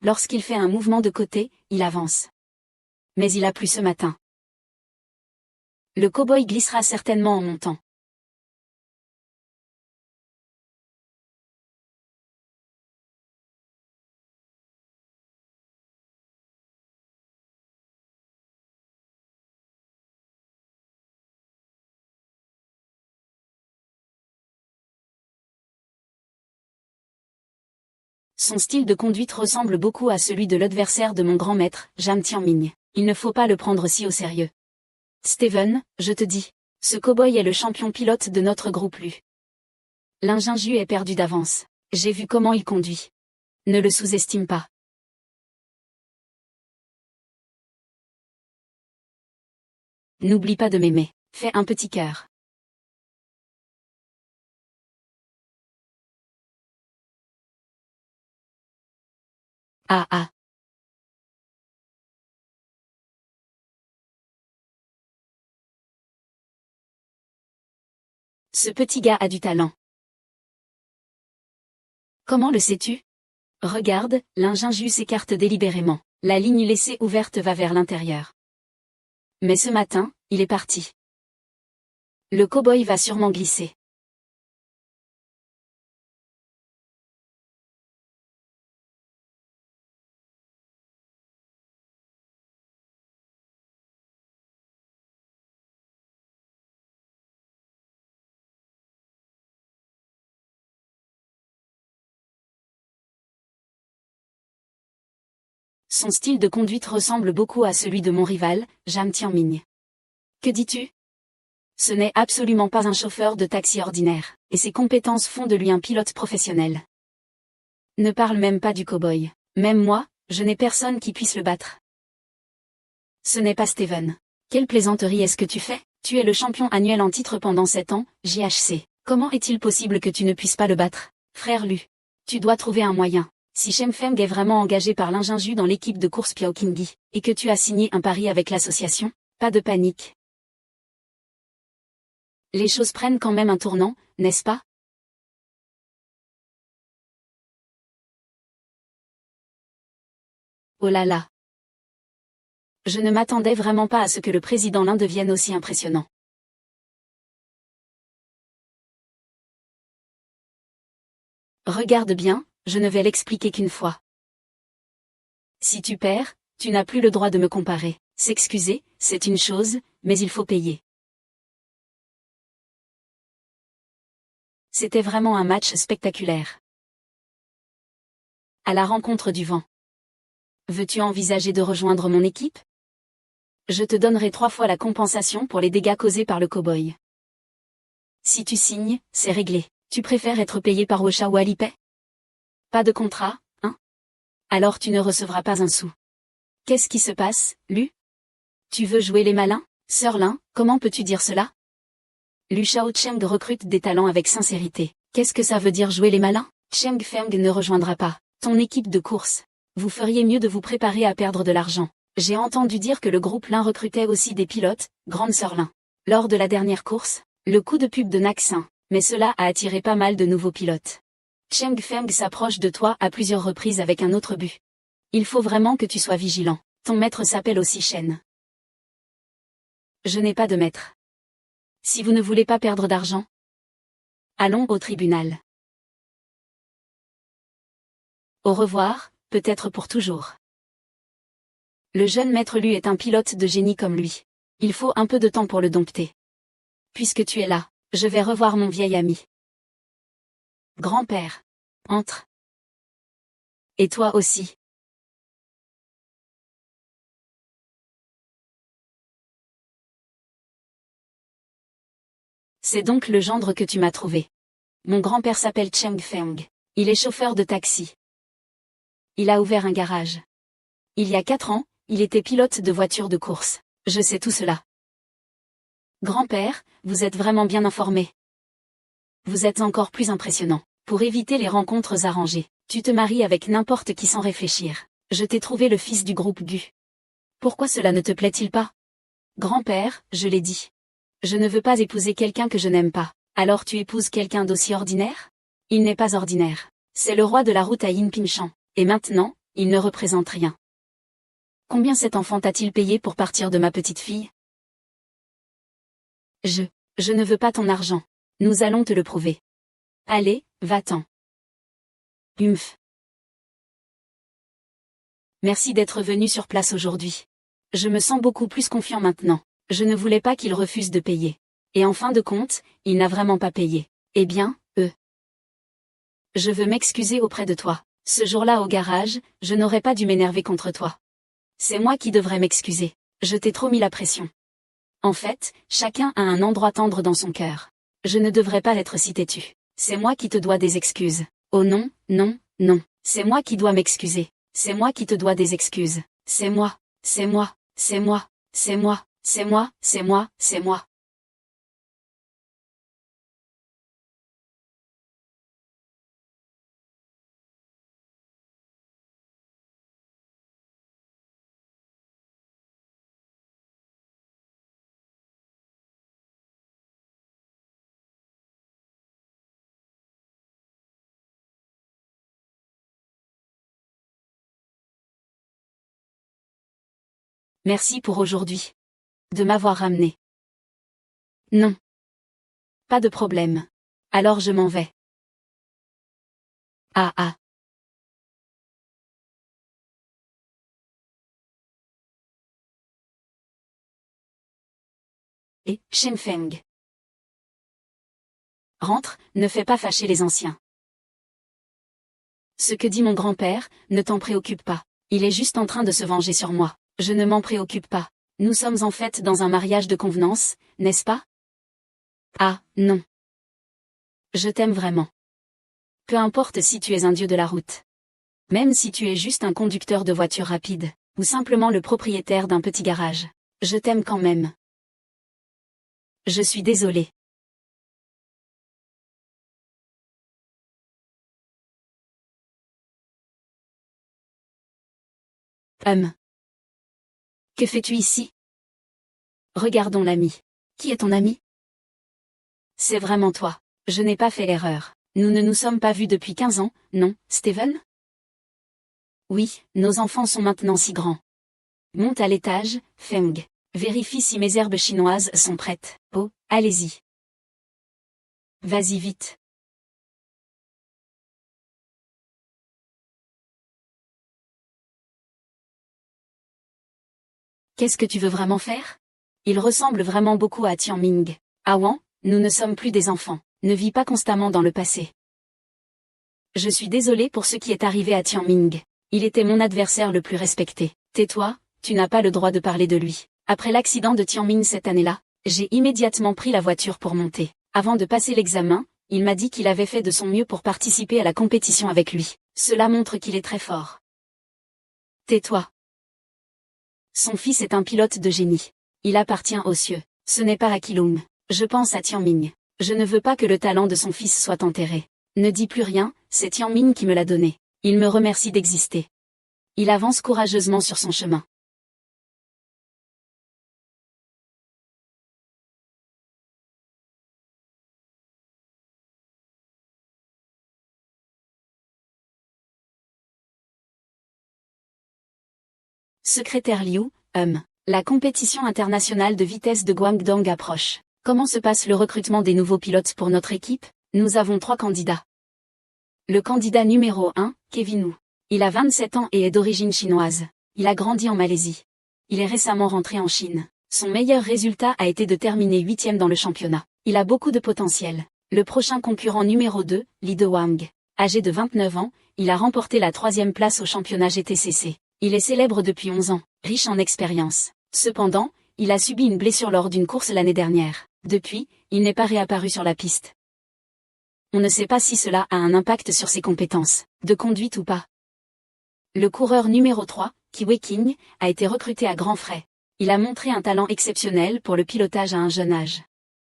Lorsqu'il fait un mouvement de côté, il avance. Mais il a plu ce matin. Le cow-boy glissera certainement en montant. Son style de conduite ressemble beaucoup à celui de l'adversaire de mon grand maître, Jam Tianming. Il ne faut pas le prendre si au sérieux. Steven, je te dis, ce cow-boy est le champion pilote de notre groupe Lu. L'ingénieux est perdu d'avance. J'ai vu comment il conduit. Ne le sous-estime pas. N'oublie pas de m'aimer. Fais un petit cœur. Ah ah. Ce petit gars a du talent. Comment le sais-tu? Regarde, l'ingénieux s'écarte délibérément. La ligne laissée ouverte va vers l'intérieur. Mais ce matin, il est parti. Le cow-boy va sûrement glisser. Son style de conduite ressemble beaucoup à celui de mon rival, Jam Tianming. Que dis-tu? Ce n'est absolument pas un chauffeur de taxi ordinaire, et ses compétences font de lui un pilote professionnel. Ne parle même pas du cow-boy. Même moi, je n'ai personne qui puisse le battre. Ce n'est pas Steven. Quelle plaisanterie est-ce que tu fais? Tu es le champion annuel en titre pendant 7 ans, JHC. Comment est-il possible que tu ne puisses pas le battre? Frère Lu. Tu dois trouver un moyen. Si Shen Feng est vraiment engagé par l'ingénieux dans l'équipe de course Piao Qingyi, et que tu as signé un pari avec l'association, pas de panique. Les choses prennent quand même un tournant, n'est-ce pas? Oh là là. Je ne m'attendais vraiment pas à ce que le président Lin devienne aussi impressionnant. Regarde bien, je ne vais l'expliquer qu'une fois. Si tu perds, tu n'as plus le droit de me comparer. S'excuser, c'est une chose, mais il faut payer. C'était vraiment un match spectaculaire. À la rencontre du vent. Veux-tu envisager de rejoindre mon équipe? Je te donnerai 3 fois la compensation pour les dégâts causés par le cow-boy. Si tu signes, c'est réglé. Tu préfères être payé par Wosha ou Alipay? Pas de contrat, hein? Alors tu ne recevras pas un sou. Qu'est-ce qui se passe, Lu? Tu veux jouer les malins? Sir Lin, comment peux-tu dire cela? Lu Shaocheng recrute des talents avec sincérité. Qu'est-ce que ça veut dire jouer les malins? Cheng Feng ne rejoindra pas ton équipe de course. Vous feriez mieux de vous préparer à perdre de l'argent. J'ai entendu dire que le groupe Lin recrutait aussi des pilotes, Grande Sœur Lin. Lors de la dernière course, le coup de pub de Naxin, mais cela a attiré pas mal de nouveaux pilotes. Cheng Feng s'approche de toi à plusieurs reprises avec un autre but. Il faut vraiment que tu sois vigilant. Ton maître s'appelle aussi Shen. Je n'ai pas de maître. Si vous ne voulez pas perdre d'argent, allons au tribunal. Au revoir, peut-être pour toujours. Le jeune maître Lu est un pilote de génie comme lui. Il faut un peu de temps pour le dompter. Puisque tu es là, je vais revoir mon vieil ami. Grand-père. Entre. Et toi aussi. C'est donc le gendre que tu m'as trouvé. Mon grand-père s'appelle Cheng Feng. Il est chauffeur de taxi. Il a ouvert un garage. Il y a 4 ans, il était pilote de voiture de course. Je sais tout cela. Grand-père, vous êtes vraiment bien informé. Vous êtes encore plus impressionnant. Pour éviter les rencontres arrangées, tu te maries avec n'importe qui sans réfléchir. Je t'ai trouvé le fils du groupe Gu. Pourquoi cela ne te plaît-il pas? Grand-père, je l'ai dit. Je ne veux pas épouser quelqu'un que je n'aime pas. Alors tu épouses quelqu'un d'aussi ordinaire? Il n'est pas ordinaire. C'est le roi de la route à Yin Pingshan. Et maintenant, il ne représente rien. Combien cet enfant t'a-t-il payé pour partir de ma petite fille? Je ne veux pas ton argent. Nous allons te le prouver. Allez, va-t'en. Humph. Merci d'être venu sur place aujourd'hui. Je me sens beaucoup plus confiant maintenant. Je ne voulais pas qu'il refuse de payer. Et en fin de compte, il n'a vraiment pas payé. Eh bien, je veux m'excuser auprès de toi. Ce jour-là au garage, je n'aurais pas dû m'énerver contre toi. C'est moi qui devrais m'excuser. Je t'ai trop mis la pression. En fait, chacun a un endroit tendre dans son cœur. Je ne devrais pas être si têtu. C'est moi qui te dois des excuses. Oh non, non, non. C'est moi qui dois m'excuser. C'est moi qui te dois des excuses. C'est moi, c'est moi, c'est moi, c'est moi, c'est moi, c'est moi, c'est moi. Merci pour aujourd'hui. De m'avoir ramené. Non. Pas de problème. Alors je m'en vais. Ah ah. Et, Shenfeng. Rentre, ne fais pas fâcher les anciens. Ce que dit mon grand-père, ne t'en préoccupe pas. Il est juste en train de se venger sur moi. Je ne m'en préoccupe pas. Nous sommes en fait dans un mariage de convenance, n'est-ce pas? Ah, non. Je t'aime vraiment. Peu importe si tu es un dieu de la route. Même si tu es juste un conducteur de voiture rapide, ou simplement le propriétaire d'un petit garage. Je t'aime quand même. Je suis désolé. Que fais-tu ici? Regardons l'ami. Qui est ton ami? C'est vraiment toi. Je n'ai pas fait l'erreur. Nous ne nous sommes pas vus depuis 15 ans, non, Steven? Oui, nos enfants sont maintenant si grands. Monte à l'étage, Feng. Vérifie si mes herbes chinoises sont prêtes. Oh, allez-y. Vas-y vite. Qu'est-ce que tu veux vraiment faire? Il ressemble vraiment beaucoup à Tianming. Awan, nous ne sommes plus des enfants. Ne vis pas constamment dans le passé. Je suis désolé pour ce qui est arrivé à Tianming. Il était mon adversaire le plus respecté. Tais-toi, tu n'as pas le droit de parler de lui. Après l'accident de Tianming cette année-là, j'ai immédiatement pris la voiture pour monter. Avant de passer l'examen, il m'a dit qu'il avait fait de son mieux pour participer à la compétition avec lui. Cela montre qu'il est très fort. Tais-toi. Son fils est un pilote de génie. Il appartient aux cieux. Ce n'est pas à Keelung. Je pense à Tianming. Je ne veux pas que le talent de son fils soit enterré. Ne dis plus rien, c'est Tianming qui me l'a donné. Il me remercie d'exister. Il avance courageusement sur son chemin. Secrétaire Liu, la compétition internationale de vitesse de Guangdong approche. Comment se passe le recrutement des nouveaux pilotes pour notre équipe? Nous avons 3 candidats. Le candidat numéro 1, Kevin Wu. Il a 27 ans et est d'origine chinoise. Il a grandi en Malaisie. Il est récemment rentré en Chine. Son meilleur résultat a été de terminer 8e dans le championnat. Il a beaucoup de potentiel. Le prochain concurrent numéro 2, Li De Wang. Âgé de 29 ans, il a remporté la 3e place au championnat GTCC. Il est célèbre depuis 11 ans, riche en expérience. Cependant, il a subi une blessure lors d'une course l'année dernière. Depuis, il n'est pas réapparu sur la piste. On ne sait pas si cela a un impact sur ses compétences, de conduite ou pas. Le coureur numéro 3, Kiwei King, a été recruté à grands frais. Il a montré un talent exceptionnel pour le pilotage à un jeune âge.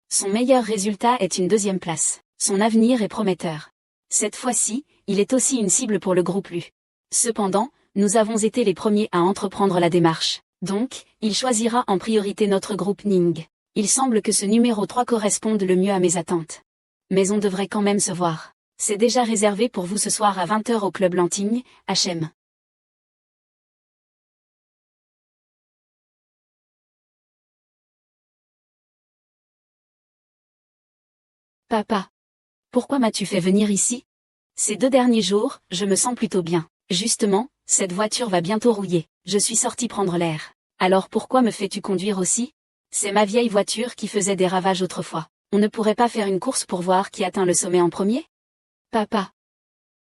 Son meilleur résultat est une 2e place. Son avenir est prometteur. Cette fois-ci, il est aussi une cible pour le groupe Lu. Cependant, nous avons été les premiers à entreprendre la démarche. Donc, il choisira en priorité notre groupe Ning. Il semble que ce numéro 3 corresponde le mieux à mes attentes. Mais on devrait quand même se voir. C'est déjà réservé pour vous ce soir à 20 h au club Lanting, HM. Papa. Pourquoi m'as-tu fait venir ici? Ces 2 derniers jours, je me sens plutôt bien. Justement, cette voiture va bientôt rouiller. Je suis sorti prendre l'air. Alors pourquoi me fais-tu conduire aussi? C'est ma vieille voiture qui faisait des ravages autrefois. On ne pourrait pas faire une course pour voir qui atteint le sommet en premier? Papa.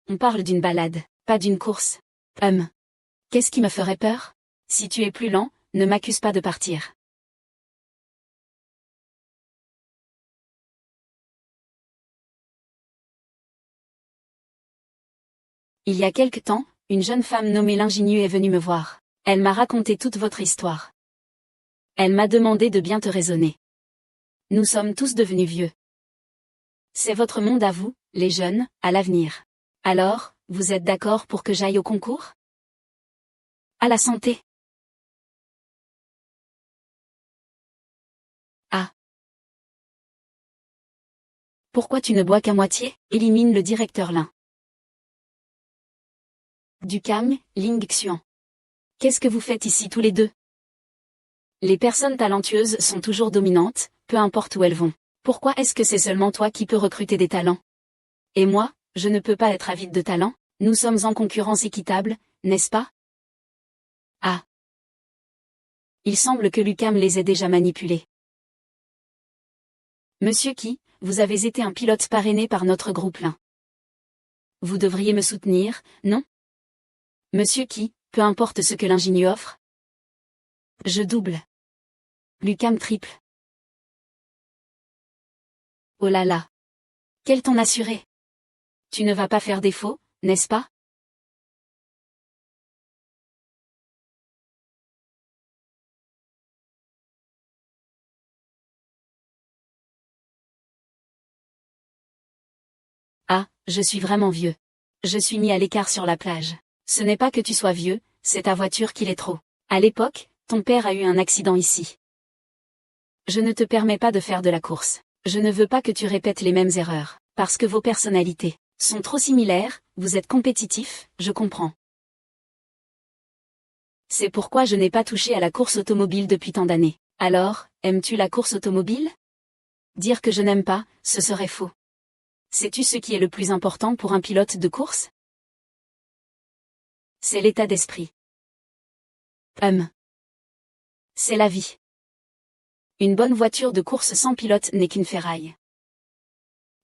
On parle d'une balade. Pas d'une course. Qu'est-ce qui me ferait peur? Si tu es plus lent, ne m'accuse pas de partir. Il y a quelque temps, une jeune femme nommée l'Ingénue est venue me voir. Elle m'a raconté toute votre histoire. Elle m'a demandé de bien te raisonner. Nous sommes tous devenus vieux. C'est votre monde à vous, les jeunes, à l'avenir. Alors, vous êtes d'accord pour que j'aille au concours? À la santé. Ah. Pourquoi tu ne bois qu'à moitié? Élimine le directeur Lin. Ducam, Ling Xuan. Qu'est-ce que vous faites ici tous les deux? Les personnes talentueuses sont toujours dominantes, peu importe où elles vont. Pourquoi est-ce que c'est seulement toi qui peux recruter des talents? Et moi, je ne peux pas être avide de talent? Nous sommes en concurrence équitable, n'est-ce pas? Ah. Il semble que Lucam les ait déjà manipulés. Monsieur Qui, vous avez été un pilote parrainé par notre groupe Lin. Vous devriez me soutenir, non? Monsieur Qui, peu importe ce que l'ingénieur offre. Je double. Lucam triple. Oh là là. Quel ton assuré? Tu ne vas pas faire défaut, n'est-ce pas? Ah, je suis vraiment vieux. Je suis mis à l'écart sur la plage. Ce n'est pas que tu sois vieux, c'est ta voiture qui l'est trop. À l'époque, ton père a eu un accident ici. Je ne te permets pas de faire de la course. Je ne veux pas que tu répètes les mêmes erreurs, parce que vos personnalités sont trop similaires, vous êtes compétitifs, je comprends. C'est pourquoi je n'ai pas touché à la course automobile depuis tant d'années. Alors, aimes-tu la course automobile? Dire que je n'aime pas, ce serait faux. Sais-tu ce qui est le plus important pour un pilote de course? C'est l'état d'esprit. C'est la vie. Une bonne voiture de course sans pilote n'est qu'une ferraille.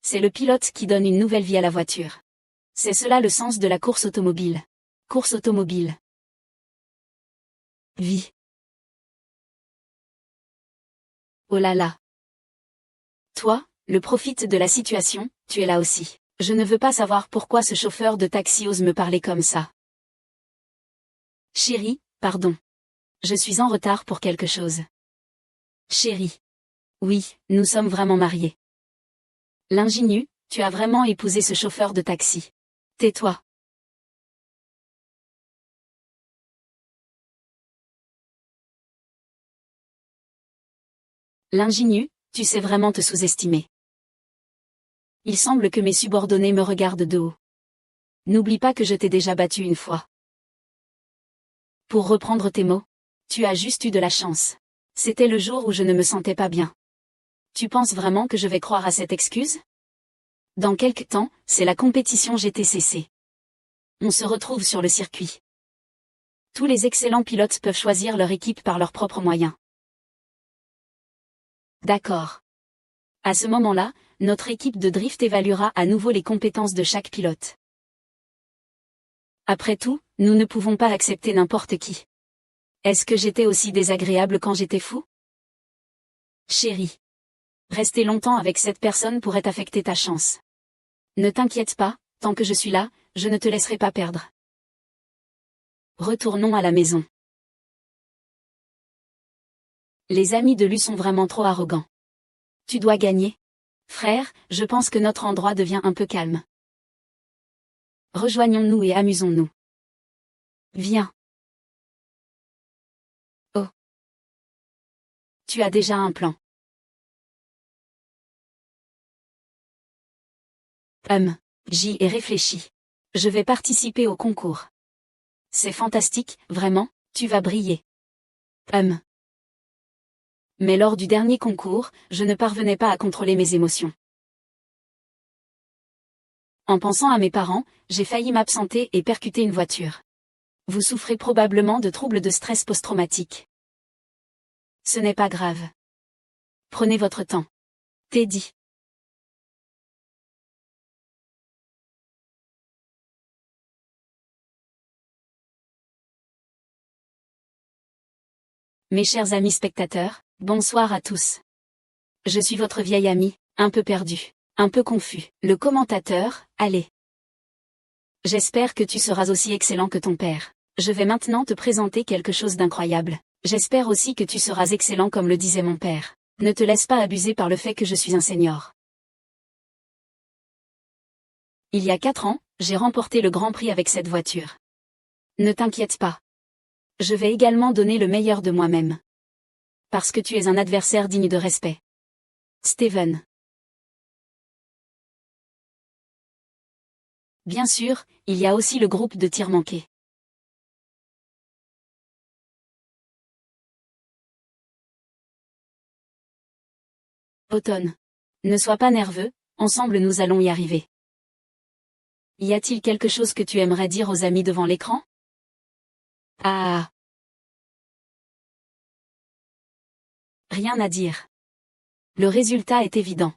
C'est le pilote qui donne une nouvelle vie à la voiture. C'est cela le sens de la course automobile. Course automobile. Vie. Oh là là. Toi, le profite de la situation, tu es là aussi. Je ne veux pas savoir pourquoi ce chauffeur de taxi ose me parler comme ça. Chérie, pardon. Je suis en retard pour quelque chose. Chérie. Oui, nous sommes vraiment mariés. L'ingénu, tu as vraiment épousé ce chauffeur de taxi. Tais-toi. L'ingénu, tu sais vraiment te sous-estimer. Il semble que mes subordonnés me regardent de haut. N'oublie pas que je t'ai déjà battu une fois. Pour reprendre tes mots, tu as juste eu de la chance. C'était le jour où je ne me sentais pas bien. Tu penses vraiment que je vais croire à cette excuse? Dans quelque temps, c'est la compétition GTCC. On se retrouve sur le circuit. Tous les excellents pilotes peuvent choisir leur équipe par leurs propres moyens. D'accord. À ce moment-là, notre équipe de drift évaluera à nouveau les compétences de chaque pilote. Après tout, nous ne pouvons pas accepter n'importe qui. Est-ce que j'étais aussi désagréable quand j'étais fou? Chérie. Rester longtemps avec cette personne pourrait affecter ta chance. Ne t'inquiète pas, tant que je suis là, je ne te laisserai pas perdre. Retournons à la maison. Les amis de Lu sont vraiment trop arrogants. Tu dois gagner. Frère, je pense que notre endroit devient un peu calme. Rejoignons-nous et amusons-nous. Viens. Oh. Tu as déjà un plan. J'y ai réfléchi. Je vais participer au concours. C'est fantastique, vraiment, tu vas briller. Mais lors du dernier concours, je ne parvenais pas à contrôler mes émotions. En pensant à mes parents, j'ai failli m'absenter et percuter une voiture. Vous souffrez probablement de troubles de stress post-traumatique. Ce n'est pas grave. Prenez votre temps. Teddy. Mes chers amis spectateurs, bonsoir à tous. Je suis votre vieil ami, un peu perdu, un peu confus. Le commentateur, allez. J'espère que tu seras aussi excellent que ton père. Je vais maintenant te présenter quelque chose d'incroyable. J'espère aussi que tu seras excellent comme le disait mon père. Ne te laisse pas abuser par le fait que je suis un senior. Il y a 4 ans, j'ai remporté le Grand Prix avec cette voiture. Ne t'inquiète pas. Je vais également donner le meilleur de moi-même. Parce que tu es un adversaire digne de respect. Steven. Bien sûr, il y a aussi le groupe de tir manqué. Automne. Ne sois pas nerveux, ensemble nous allons y arriver. Y a-t-il quelque chose que tu aimerais dire aux amis devant l'écran? Ah. Rien à dire. Le résultat est évident.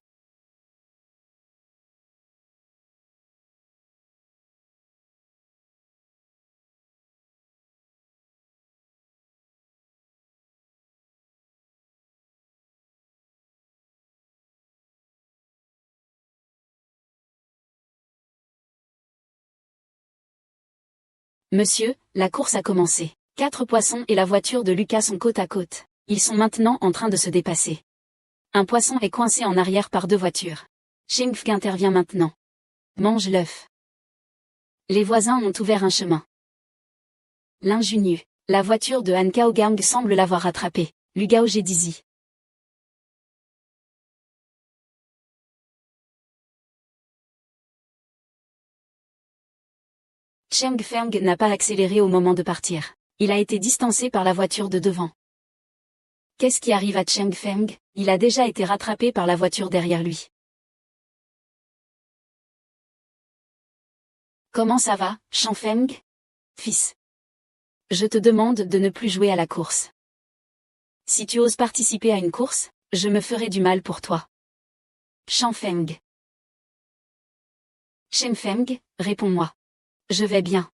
Monsieur, la course a commencé. 4 poissons et la voiture de Lucas sont côte à côte. Ils sont maintenant en train de se dépasser. Un poisson est coincé en arrière par 2 voitures. Shengfeng intervient maintenant. Mange l'œuf. Les voisins ont ouvert un chemin. L'ingénu. La voiture de Han Kaogang semble l'avoir rattrapé. Lugao Gedizi. Cheng Feng n'a pas accéléré au moment de partir. Il a été distancé par la voiture de devant. Qu'est-ce qui arrive à Cheng Feng? Il a déjà été rattrapé par la voiture derrière lui. Comment ça va, Cheng Feng? Fils. Je te demande de ne plus jouer à la course. Si tu oses participer à une course, je me ferai du mal pour toi. Cheng Feng. Cheng Feng, réponds-moi. Je vais bien.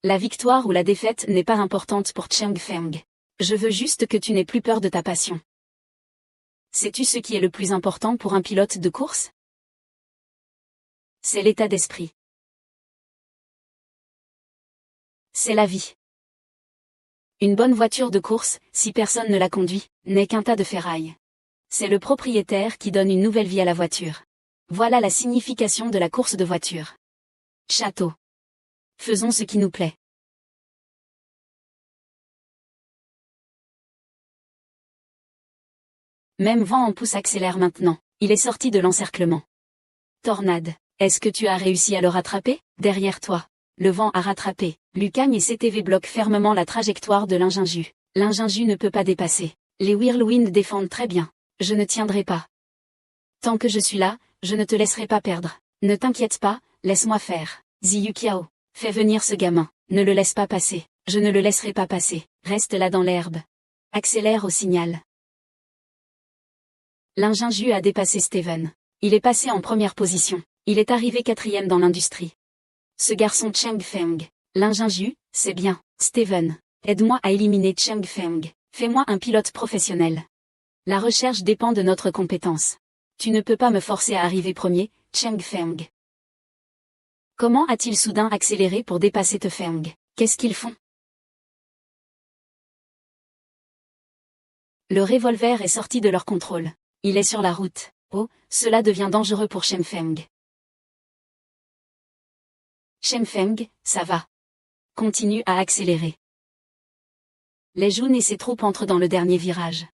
La victoire ou la défaite n'est pas importante pour Cheng Feng. Je veux juste que tu n'aies plus peur de ta passion. Sais-tu ce qui est le plus important pour un pilote de course? C'est l'état d'esprit. C'est la vie. Une bonne voiture de course, si personne ne la conduit, n'est qu'un tas de ferraille. C'est le propriétaire qui donne une nouvelle vie à la voiture. Voilà la signification de la course de voiture. Château. Faisons ce qui nous plaît. Même vent en pouce accélère maintenant. Il est sorti de l'encerclement. Tornade. Est-ce que tu as réussi à le rattraper? Derrière toi. Le vent a rattrapé. Lucagne et CTV bloquent fermement la trajectoire de l'Injinju. L'Injinju ne peut pas dépasser. Les Whirlwind défendent très bien. Je ne tiendrai pas. Tant que je suis là, je ne te laisserai pas perdre. Ne t'inquiète pas, laisse-moi faire. Ziyu Qiao. Fais venir ce gamin. Ne le laisse pas passer. Je ne le laisserai pas passer. Reste là dans l'herbe. Accélère au signal. L'Injinju a dépassé Steven. Il est passé en première position. Il est arrivé 4e dans l'industrie. Ce garçon Cheng Feng. L'Injinju, c'est bien. Steven, aide-moi à éliminer Cheng Feng. Fais-moi un pilote professionnel. La recherche dépend de notre compétence. Tu ne peux pas me forcer à arriver premier, Cheng Feng. Comment a-t-il soudain accéléré pour dépasser Te Feng? Qu'est-ce qu'ils font? Le revolver est sorti de leur contrôle. Il est sur la route. Oh, cela devient dangereux pour Cheng Feng. Cheng Feng, ça va. Continue à accélérer. Les Jun et ses troupes entrent dans le dernier virage.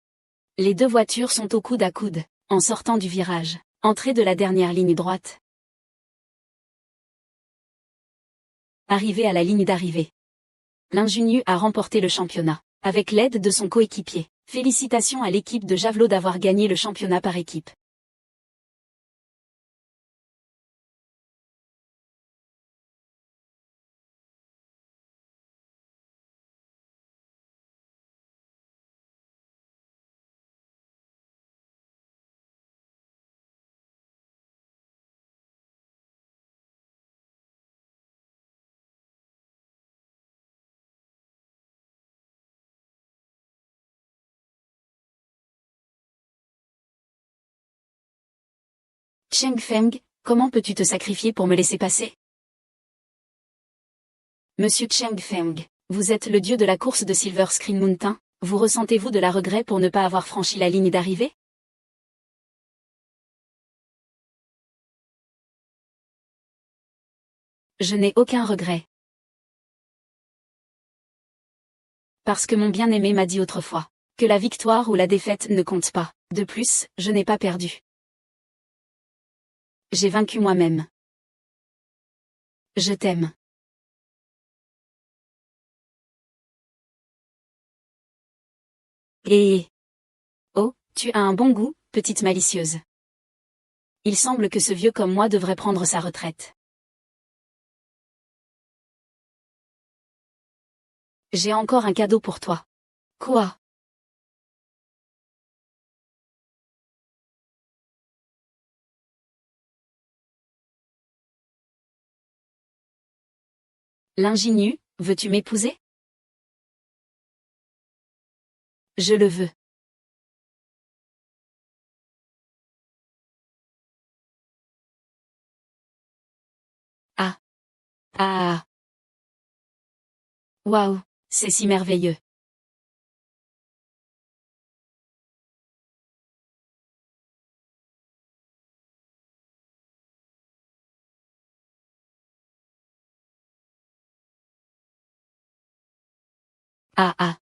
Les 2 voitures sont au coude à coude, en sortant du virage. Entrée de la dernière ligne droite. Arrivé à la ligne d'arrivée. L'Injinju a remporté le championnat, avec l'aide de son coéquipier. Félicitations à l'équipe de Javelot d'avoir gagné le championnat par équipe. Cheng Feng, comment peux-tu te sacrifier pour me laisser passer? Monsieur Cheng Feng, vous êtes le dieu de la course de Silver Screen Mountain, vous ressentez-vous de la regret pour ne pas avoir franchi la ligne d'arrivée? Je n'ai aucun regret. Parce que mon bien-aimé m'a dit autrefois que la victoire ou la défaite ne compte pas. De plus, je n'ai pas perdu. J'ai vaincu moi-même. Je t'aime. Et... Oh, tu as un bon goût, petite malicieuse. Il semble que ce vieux comme moi devrait prendre sa retraite. J'ai encore un cadeau pour toi. Quoi? L'ingénu, veux-tu m'épouser? Je le veux. Ah. Ah. Waouh, c'est si merveilleux. Ah ah.